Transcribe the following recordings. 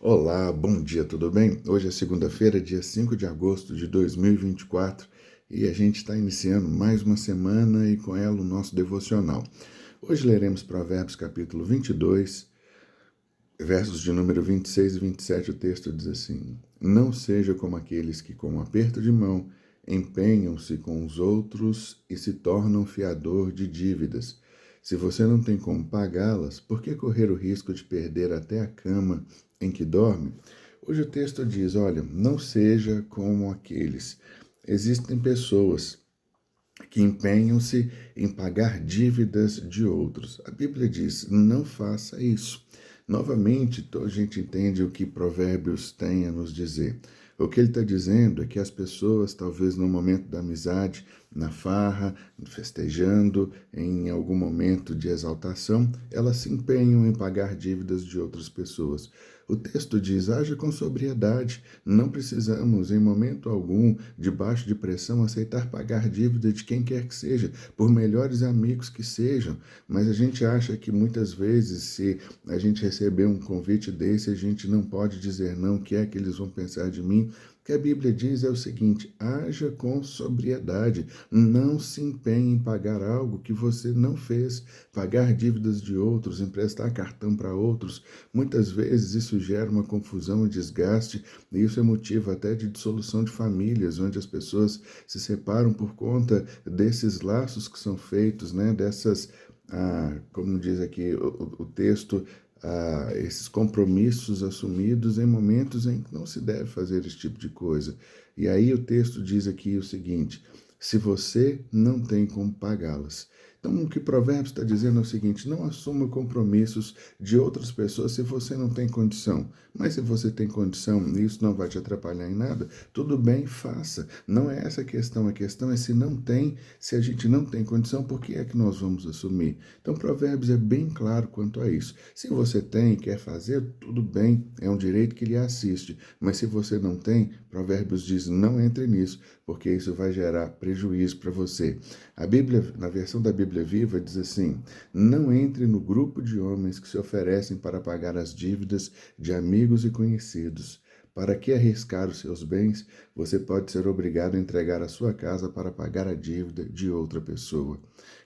Olá, bom dia, tudo bem? Hoje é segunda-feira, dia 5 de agosto de 2024 e a gente está iniciando mais uma semana e com ela o nosso devocional. Hoje leremos Provérbios capítulo 22, versos de número 26 e 27. O texto diz assim: Não seja como aqueles que com um aperto de mão empenham-se com os outros e se tornam fiador de dívidas. Se você não tem como pagá-las, por que correr o risco de perder até a cama em que dorme? Hoje o texto diz, olha, não seja como aqueles. Existem pessoas que empenham-se em pagar dívidas de outros. A Bíblia diz, não faça isso. Novamente, a gente entende o que Provérbios tem a nos dizer. O que ele está dizendo é que as pessoas, talvez no momento da amizade, na farra, festejando, em algum momento de exaltação, elas se empenham em pagar dívidas de outras pessoas. O texto diz: haja com sobriedade. Não precisamos, em momento algum, debaixo de pressão, aceitar pagar dívida de quem quer que seja, por melhores amigos que sejam. Mas a gente acha que muitas vezes, se a gente receber um convite desse, a gente não pode dizer não, o que é que eles vão pensar de mim? O que a Bíblia diz é o seguinte: haja com sobriedade, não se empenhe em pagar algo que você não fez, pagar dívidas de outros, emprestar cartão para outros. Muitas vezes isso gera uma confusão e desgaste, e isso é motivo até de dissolução de famílias, onde as pessoas se separam por conta desses laços que são feitos, né? Dessas, como diz aqui o texto, esses compromissos assumidos em momentos em que não se deve fazer esse tipo de coisa. E aí o texto diz aqui o seguinte: se você não tem como pagá-las. Então, o que Provérbios está dizendo é o seguinte: não assuma compromissos de outras pessoas se você não tem condição. Mas se você tem condição e isso não vai te atrapalhar em nada, tudo bem, faça. Não é essa a questão é se não tem, se a gente não tem condição, por que é que nós vamos assumir? Então, Provérbios é bem claro quanto a isso. Se você tem e quer fazer, tudo bem, é um direito que lhe assiste. Mas se você não tem, Provérbios diz: não entre nisso, porque isso vai gerar prejuízo para você. A Bíblia, na versão da Bíblia Viva, diz assim: não entre no grupo de homens que se oferecem para pagar as dívidas de amigos e conhecidos. Para que arriscar os seus bens? Você pode ser obrigado a entregar a sua casa para pagar a dívida de outra pessoa.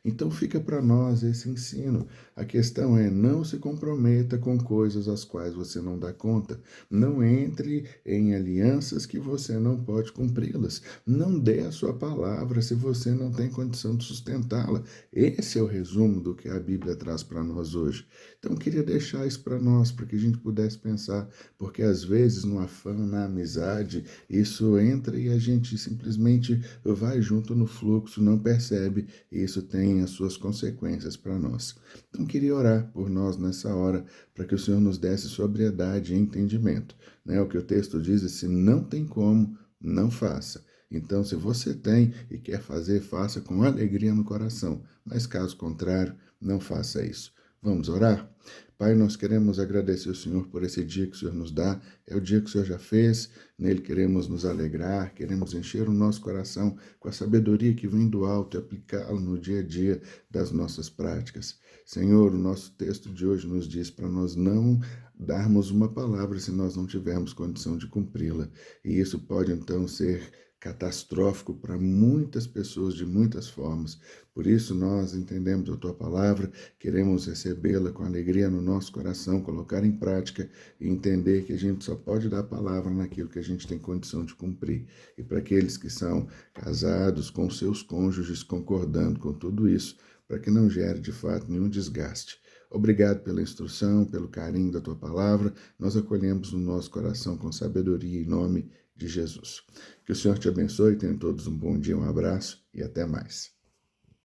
Então fica para nós esse ensino. A questão é: não se comprometa com coisas às quais você não dá conta. Não entre em alianças que você não pode cumpri-las. Não dê a sua palavra se você não tem condição de sustentá-la. Esse é o resumo do que a Bíblia traz para nós hoje. Então, eu queria deixar isso para nós, para que a gente pudesse pensar, porque às vezes, no afã, na amizade, isso entra e a gente simplesmente vai junto no fluxo, não percebe, e isso tem as suas consequências para nós. Então, eu queria orar por nós nessa hora, para que o Senhor nos desse sobriedade e entendimento. Né? O que o texto diz é: se não tem como, não faça. Então, se você tem e quer fazer, faça com alegria no coração. Mas caso contrário, não faça isso. Vamos orar? Pai, nós queremos agradecer ao Senhor por esse dia que o Senhor nos dá. É o dia que o Senhor já fez. Nele queremos nos alegrar, queremos encher o nosso coração com a sabedoria que vem do alto e aplicá-la no dia a dia das nossas práticas. Senhor, o nosso texto de hoje nos diz para nós não darmos uma palavra se nós não tivermos condição de cumpri-la. E isso pode então ser catastrófico para muitas pessoas de muitas formas. Por isso nós entendemos a tua palavra, queremos recebê-la com alegria no nosso coração, colocar em prática e entender que a gente só pode dar a palavra naquilo que a gente tem condição de cumprir. E para aqueles que são casados com seus cônjuges concordando com tudo isso, para que não gere de fato nenhum desgaste. Obrigado pela instrução, pelo carinho da tua palavra. Nós acolhemos no nosso coração com sabedoria em nome de Jesus. Que o Senhor te abençoe, tenham todos um bom dia, um abraço e até mais.